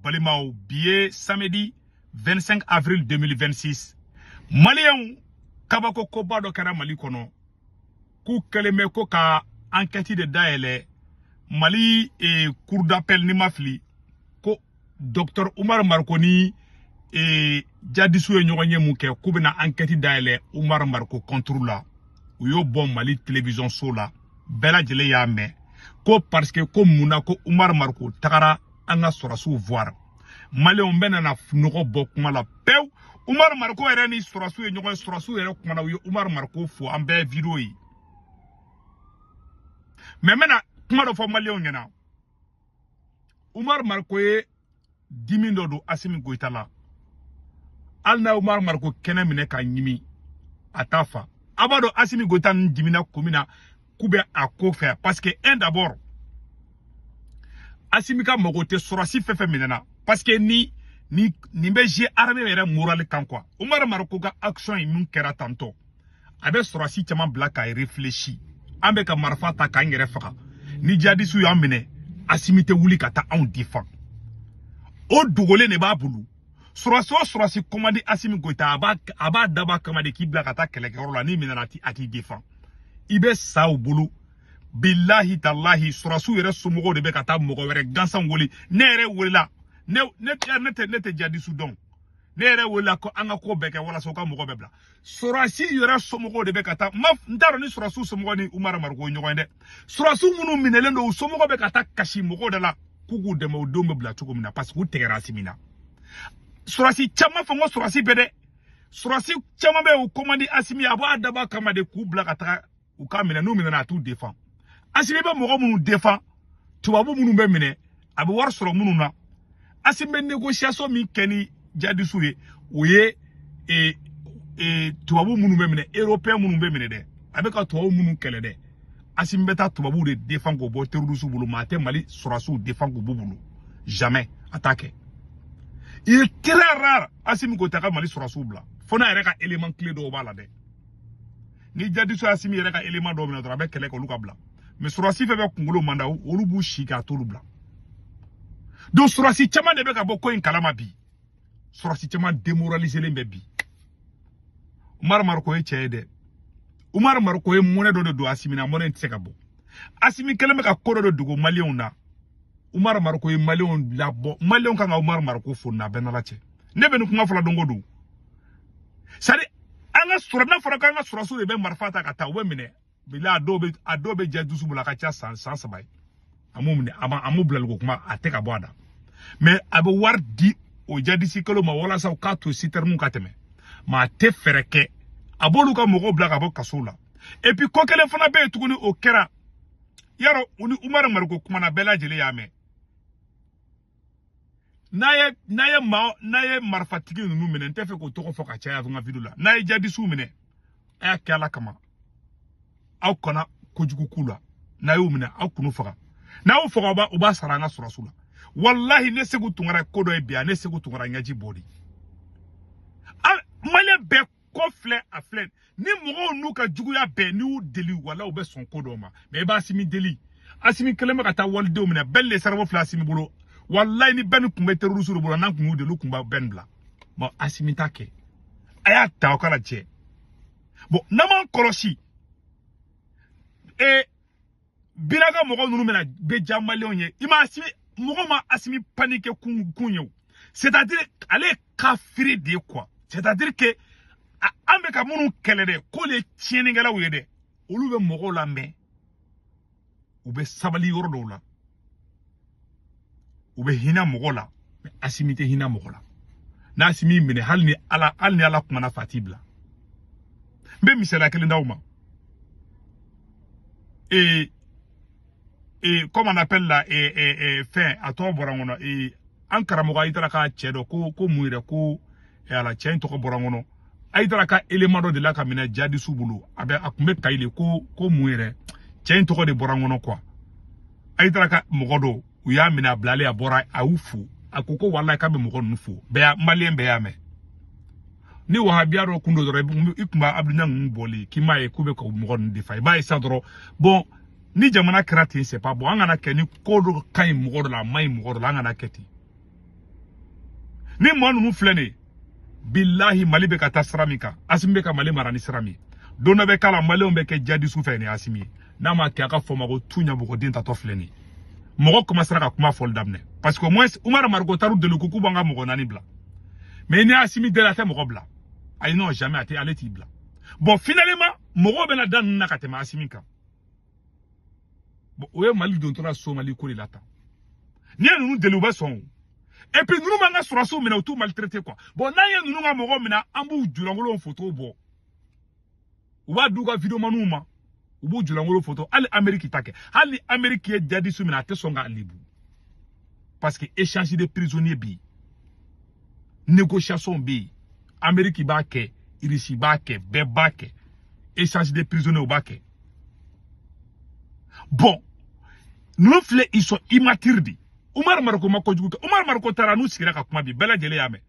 balimao billet samedi 25 avril 2026 malien kabako ko bado kara mali kono ku keleme ko ka enquête de daele mali et cour d'appel ni mafli ko docteur Oumar Marconi et jadisu e nyonye muke ku bena enquête daele Oumar Marco contrôle la yo bon mali télévision so la bela jele ya me ko parce que ko muna ko Oumar Marco takara anga sorasu voir mali on bena na nuko bokuma la pew Oumar Marco ere ni sorasu e nyonye sorasu ere kuma na yo Oumar Marco fo ambe vidéo yi mais maintenant kuma do fo mali on nyana Oumar Marco e dimindo do Assimi Goïta la alna Oumar Marco kene mine ka nyimi atafa abado Assimi Goïta ndimina komina kube ako faire parce que un d'abord Assimi ka mogote sorasi fefe minena parce que ni beje armée mere moral kan quoi Oumar Marco ga action yi mun kera tanto abe sorasi chama black ay réfléchi ambe ka marfa ta ka ngere faka ni jadi su yamine Assimi te wuli kata on défend o dugole ne ba bulu sorasi commande Assimi Goïta aba daba commande ki black ata kele la ni minati ati défend ibe saw bulu billahi tallahi surasu yere somogo de be kata mogo were gansan woli nere wola ne jadi sudon nere wola ko anga ko beke wala soka mogo bebla surasi yere somogo de be kata maf ndaro ni surasu somogo ni Oumar Marco nyogende surasu munu minelendo somogo be kata kashi mogo de la kugu de mo do mebla tuko mina parce que tegera simina surasi chama fongo surasi bede surasi chama be o commande Assimi abo adaba kama de kubla kata ou kamina no mina na tout défend Assimi be mogo munu défend tubabu munu be mine abe war soro munu na Assimi négociation mi keni jadi suye oye tubabu munu be mine européen munu be mine de abe ka tubabu munu kele de Assimi beta tubabu de défend ko bo terrorisme bulu mate mali surasu défend ko bubulu jamais attaquer il est très rare Assimi Goïta ka mali surasu bla fona yere ka élément clé do bala de ni jadi so Assimi yere ka élément do mina dra be kele ko luka bla mais surasi fe be kungolo manda olu bu shika tolu bla do surasi chama de be ka boko in kalama bi surasi chama démoraliser lembe bi Oumar Marco e chede Oumar Marco e mone do Assimi na mone ntse ka bo Assimi keleme ka kodo do dugo malion na Oumar Marco e malion la bo malion ka Oumar Marco fo na benala che ne be nu kuma fala dongo do sari anga sura na fara ka anga sura su be marfata ka ta we mine bila adobe jadusu bulaka cha sans sabay amumne amu blal ko kuma ateka boada mais abe wardi o jadisi kolo ma wala sa ka to siter mun kateme ma te fereke abolu ka mogo blaka bo kasula et puis ko kele fana be tukuni o kera yaro uni Oumar Marco kuma na bela jele yame naye marfatigi nunu mine ntefe ko toko foka cha ya video la naye jadisu mine aya kala kama aw kana kojugu kula na yo mina aw kunu faga na o faga ba o ba saranga surasula wallahi ne segu tungara kodo e bia ne segu tungara nyaji bodi male be kofle aflen ni mo nu ka jugu ya be ni o deli wala o be son kodo ma me ba Assimi deli Assimi kelema kata walde o mina belle sarbo fla Assimi bolo wallahi ni ben kumbe terrorisme bolo nan kunu de lu kumba ben bla mo Assimi take aya ta okala je bon naman koroshi biraga mogo nunu mena be jamaleon ye ima Assimi mogo ma Assimi panique kunyo c'est-à-dire aller kafiri de quoi c'est-à-dire que ambe ka munu kele de ko le tieni ngala wuye de olu be mogo la me ou be sabali yoro do la ou be hina mogo la Assimi te hina mogo la na Assimi mene halni ala kuma na fatibla be misela kele ndawma et comme on appelle là fin à toi borangono ankara moga itara ka chedo ko muire ko ala chen to ko borangono aitara ka élément de la kamina jadi subulu abe akumbe kaile ko muire chen to ko de borangono quoi aitara ka mogodo uya mina blale abora awufu akoko wallahi ka be mogodo nufu be malien be yame ni wahabia ro kundo dore ikuma abdunya ngoli kimaye kube ko mogodo defay ba isa doro bon ni jamana krati c'est pas bon angana keni kodo kay mogodo la may mogodo la angana keti Ni moi nous flene. Billahi Mali be ka ta sramika. Asimi be ka Mali marani srami. Dona be kala Mali on be ke jadi su fene asimi. Na ma ke aka foma go tunya bu ko din ta to fleni. Mogo commencera ka kuma fol damne. Parce que moi Oumar Marko taru de le kuku banga mogo nani bla. Mais ni asimi de la te mogo bla. Ay non jamais ate aleti bla. Bon finalement mogo be na dan na ka te ma asimi ka. Bon oye Mali don tora so Mali ko lata. Ni nous de le son. Et puis nous manga sur so mena tout maltraité quoi. Bon na ye nous nga mogo mena ambu julangolo photo bo. Wa duga video manuma. Ubu julangolo photo ali Amérique take. Ali Amérique ye jadi su mena te songa libu. Parce que échange de prisonniers bi. Négociation bi. Amérique ba ke, Irishi ba ke, be ba ke. Échange de prisonniers ba ke. Bon. Nous ils sont immatures. Oumar Marko mako jugu. Oumar Marko tara nu sigira ka kuma bi bela jele yame.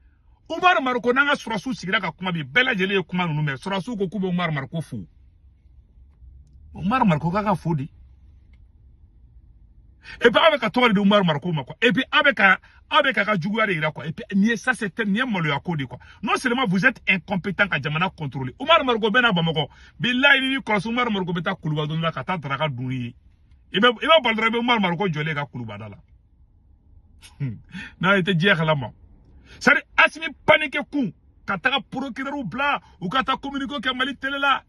Oumar Marko nanga surasu sigira ka kuma bi bela jele kuma nu me. Surasu ko kube Oumar Marko fu. Oumar Marko kaka fodi. Et puis avec toi de Oumar Marko quoi. Et puis avec ka jugu ira quoi. Et puis ça c'est nié molo ya kodi quoi. Non seulement vous êtes incompétent ka jamana contrôler. Oumar Marko bena bamako. Billahi ni ko Oumar Marko beta kuluba don la ka ta draka duni. Iba baldrabe Oumar Marko jole ka kuluba dala. Na été dire la main. Ça asimi panique coup. Quand t'as procureur ou bla ou quand t'as communiqué que Mali télé là.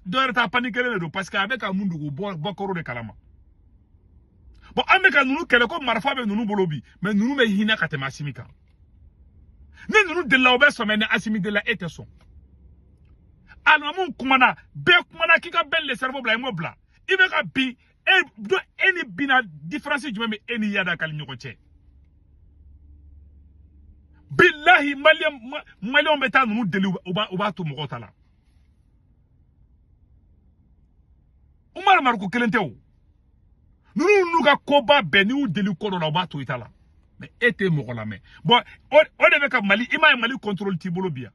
Doit être paniqué le parce qu'avec un monde ou bon de kalama. Bon avec nous qu'elle comme marfa be nous bolobi mais nous me hina katema asimika. Ne nous de la obeso mais asimi de la était son. Alamun kumana be kumana kika belle le cerveau bla mo bla. Ibeka bi e do eni bina différence du même eni yada kali nyokoche. Billahi Malion beta nous deli oba to mokotala. Oumar Marko kelenteo. Nous ga koba beni ou deli kodo na oba to itala. Mais était mokolame. Bon, on devait ka Mali, ima Mali contrôle tibolo bia.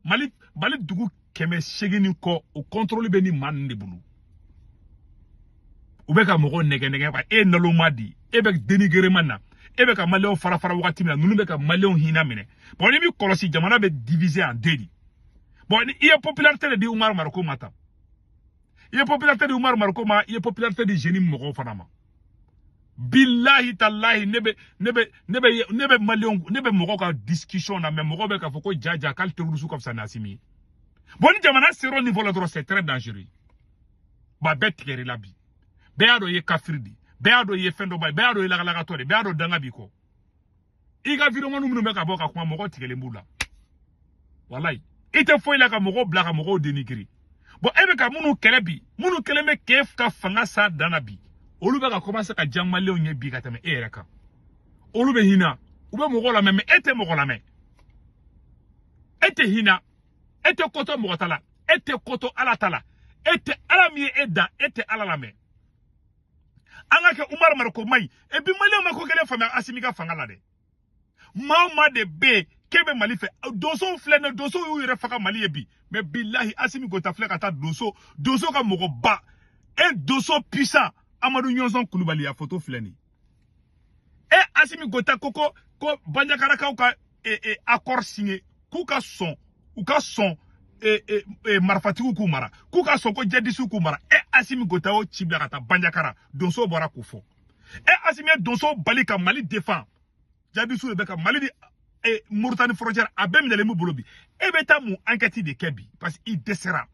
Mali dugu keme shegini ko o contrôle beni man de bulu. Ubeka moko nege ba e nalomadi e be dénigrer manna. Ebe ka Malion fara wakati mina nunu be ka Malion hina mine. Bon ni mi kolosi jamana be divisé en deux. Bon il y a popularité de Oumar Marko mata. Il y a popularité de Oumar Marko ma, il y a popularité de Jenim Moko fanama. Billahi tallahi nebe Malion nebe Moko ka discussion na même Moko be ka foko jaja kal terusu comme ça nasimi. Bon ni jamana sero niveau la droit c'est très dangereux. Ba bet keri labi. Be ado ye kafirdi. Beado ye fendo bay beado ye laga tore beado danga biko iga viro manu munu meka boka kuma moko tikele mbula wallahi ite foi la ka moko blaka moko denigri bon ebe ka munu kele me kef ka fanga sa danabi olu be ka commencer ka jamale onye bi ka teme ereka olu be hina ube moko la meme ete moko la me ete hina ete koto moko tala ete koto ala tala ete ala mi eda ete ala la me. Anga ke Oumar Marko mai e bi Mali mako kele fama asimika fangala de mama de be kebe Mali fe doso flene doso yu yere faka Mali ebi mais billahi asimi go ta fleka ta doso ka moko ba un doso puissant Amadou Nyonzon Koulibaly a photo fleni e asimi go ta koko ko banjakara ka ka accord signé ku ka son ou ka son marfatiku kumara kuka soko jadisu kumara asimi gotao chibla kata banjakara donso bora kufo asimi donso balika Mali défend jadisu rebeka Mali di Mauritanie frontière abem de lemu bolobi beta mu enquête de kebi parce il desera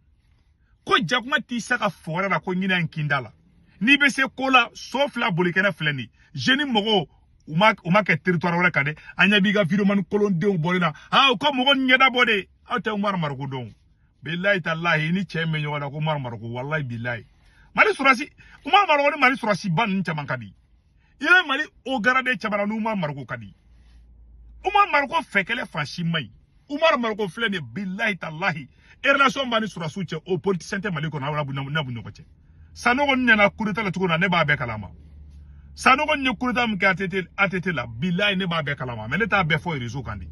ko jakuma ti saka fora la ko nyina nkindala ni be se kola sauf la bolikena fleni jeni mogo uma ke territoire wala kade anya biga video man kolon de bolina ko mogo nyeda bode ate Oumar Marko don billahi tallahi ni cheme nyona ko Oumar Marko wallahi billahi Mali surasi Oumar Marko ni Mali surasi ban nchaman kadi ile Mali o garade chabana no Oumar Marko kadi Oumar Marko fekele fashi mai Oumar Marko flene billahi tallahi relation bani surasu che o politicien te Mali ko na bu nyoko che sanogo nyana kurita la tukuna ne ba be kalama sanogo nyi kurita mke atete la billahi ne ba be kalama mais ta be fo réseau kandi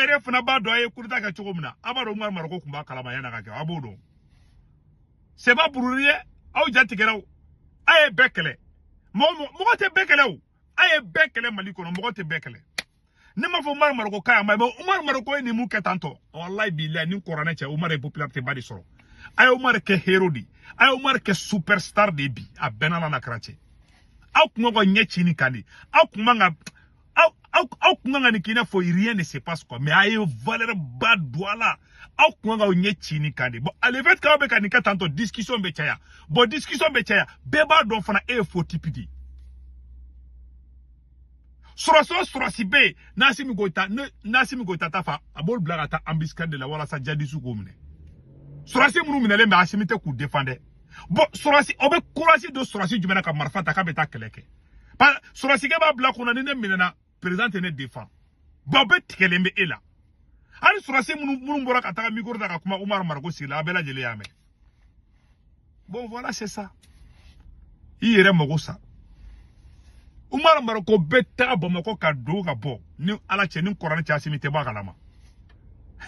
ere fana ba do ay kurita ka chogomna abaro Oumar Marko kumba kalama yana ka abodo c'est pas pour rien aw jatti keraw ay bekele mo te bekele ay bekele Mali ko mo te bekele ne ma fo Umar Maroko kaya ma Umar Maroko ni mu ketanto wallahi billahi ni korane che Umar e popularité ba di soro ay Umar ke hero di ay Umar ke superstar de bi a benana na krache aw kuma ko nyechi ni kali aw kuma nga aw kuma nga ni kina fo rien ne se passe quoi mais ay valeur ba douala aw kuma nga nyechi ni kali bon ale fait ka be kan ketanto discussion be chaya bon discussion be chaya beba don fana e fo tipidi Surasi be Nasimi Goita tafa abol blagata ambiscade de la wala sa jadisu gomne Surasi munu minele me asimite ku défendre bon surasi obe courage de surasi jumena ka marfata ka beta keleke pa surasi ke ba bla kuna ne minena président ne défend bon be tikelembe ela ani surasi munu mbora ka ta mi gorda ka kuma Umar Maroko sila abela jele yame bon voilà c'est ça yere mogosa Umar Maroko beta Bamako ka do ka bo ni ala che ni korane cha simite ba kalama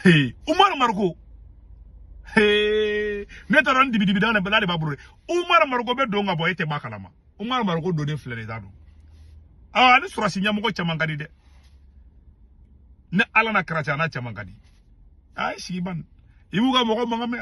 hey Umar Maroko hey ne taron dibi dana bala ba buru Umar Maroko be do nga bo ete ba kalama Umar Maroko do de flere dado ah ni surasi nyamoko chamangadi de ne ala na kracha na chamangadi ay siban ibuga moko mangame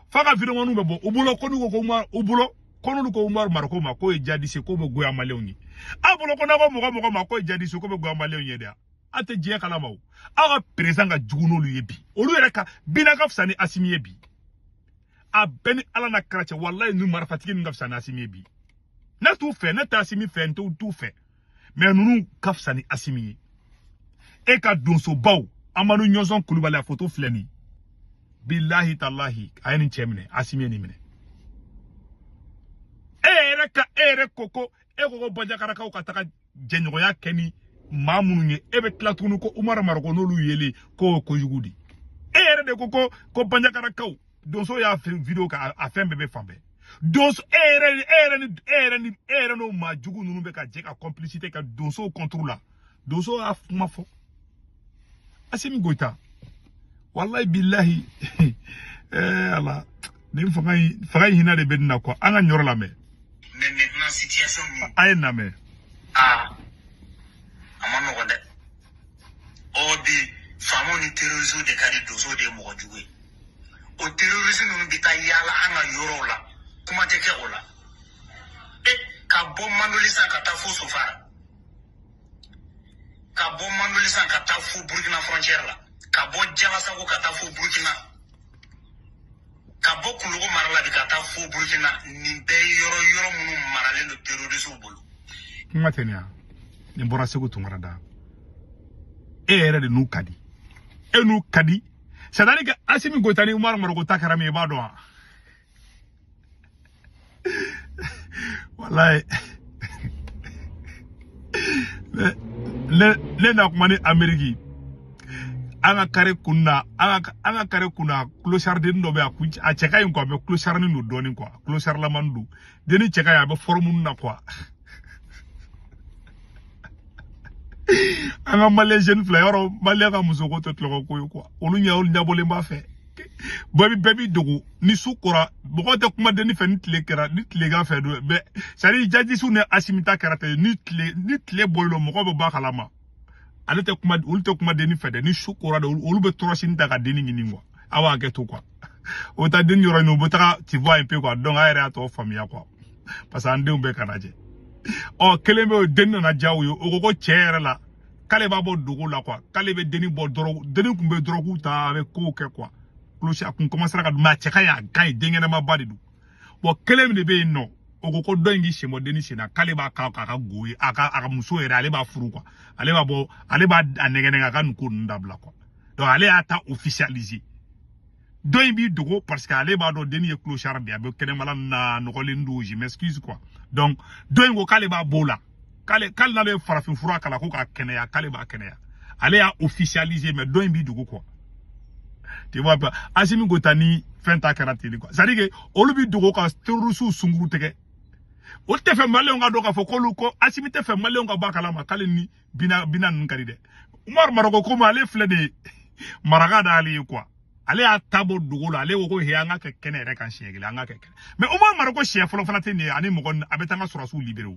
faka video wonu be bo ubulo konu ko Umar ubulo kono ko Umar Maroko ma ko jadi se ko be goya malewni abulo ko na ko moko ma ko jadi se ko be goya malewni de ate je kala maw aga président ga juguno lu yebi olu yere ka binaka fsani asimi yebi a beni ala na krache wallahi nu marfatiki nga fsani asimi yebi na tu fe na ta asimi fe nto tu fe mais nunu kafsani asimi e ka donso baw amanu nyozon kulubala photo fleni billahi tallahi ayini chemne asimi ni mine ere koko banjakara ka ukataka jenyo ya keni mamunye ebe tlatunu ko Umar Maroko no lu yele ko yugudi ere de koko ko banjakara ka donso ya video ka afembe be fambe donso ere no majugu nunu be ka jeka complicité ka donso contrôle donso a mafo Assimi Goita wallahi billahi ala nim fagay hina de bedna ko anga nyor la me mais maintenant situation ay na me amano gonde obi famo ni terrorisme de kadi doso de mo juwe o terrorisme no bita yala anga yoro la kuma teke ola ka bom mandoli sa kata fo sofara ka bom mandoli sa kata fo Burkina frontière la ka bo jala sa ko kata fo Burkina ka bo kulugo marala bi kata fo Burkina ni be yoro munu marale no terrorisme bolo matenia ni mbora sego tungarada ere de nukadi enu kadi sadani ka Assimi Goita ni Umar Maroko takara me ba do wallahi le na kuma ni Ameriki anga kare kuna clochard de ndo be a cheka yin ko be clochard ni no doni quoi clochard la mandu deni cheka ya be formu na quoi anga malaysian flyer malega musoko totlo ko quoi olu nyaul ndabole mba fe baby dogo ni sukura bokote kuma deni fe nitle kera nitle ga fe do be sari jaji su ne asimita karate nitle bollo mo ko be bakalama alete kuma deni fe de ni sukura de olu be trosin daga deni ngingwa awa geto quoi o ta deni yoro no botaka tu vois un peu quoi donc ayre ato famille quoi parce que ande be kanaje o keleme o deni na jawo yo o ko chere la kale ba bo dogo la quoi kale be deni bo doro deni kumbe drogu ta avec ko ke quoi cloche akun commencer ka ma cheka ya gai dengene ma badi du bo keleme de be no o ko dongi shemo deni sina kale ba ka goyi aka muso ere ale ba furu quoi ale ba anegene ka nko ndabla quoi donc ale ata officialiser doy bi dogo parce que ale ba do deni e clochard bi abe kene mala na no lindu je m'excuse quoi donc doy go kale ba bola kale na le farafin fura kala ko ka kene ya kale ba kene ya ale a officialiser mais doy bi dogo quoi tu vois pas Assimi Goita ni fenta karateli quoi ça dit que olubi dogo ka terrorisme sunguru tege o te fe male nga do ka fo ko Assimi te fe male nga ba kala ma kale ni bina nkari de Umar Maroko ko ma ale fle de maraga da ali quoi ale a tabo dogo la ale ko he anga ke kene re kan shegele anga ke mais Umar Maroko chef folo fana te ni ani mo gon abetanga surasu libéré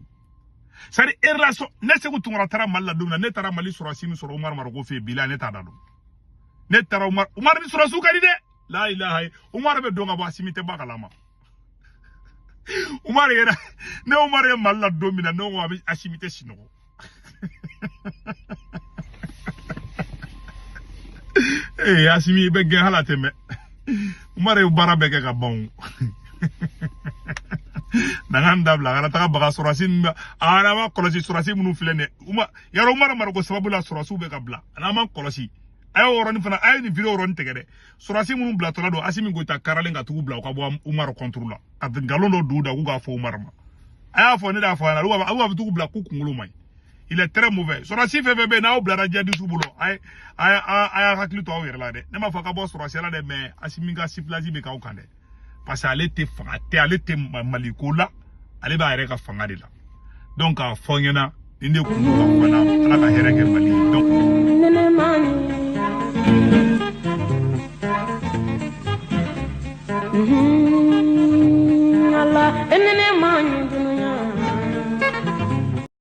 sari relation ne se ko tungara tara malla dum na ne tara mali surasi mi soro Umar Margo fe bila ne tada do ne tara Umar bi surasu kadi de la ilaha Umar be donga ba simite ba kalama Umar yera ne Umar ye malla domina no wa bi asimite sinogo asimi be gen halate me Umar ye bara be ke ka bon nanganda bla gara taka baga surasin ana ma kolosi surasi munu filene yaro Umar Margo sababu la surasu be ka bla ana ma kolosi ayo woroni fana ayo ni video woroni tegede surasi munu bla tola do asimi go ta karale nga tugu bla ka bo Umar contrôle at ngalondo duda ku ga fo Umar ma aya fo ni da fo na awu tugu bla ku kungulu mai il est très mauvais surasi fefebe na o bla radia du subulo ay hakli to awir la de ne ma fa ka bo surasi la de mais asimi ga siplazi be ka o kande parce qu'elle était maliko là elle va arrêter fanga de là donc à fongena inde ku ko na ala ka hereke mali donc Allah enene man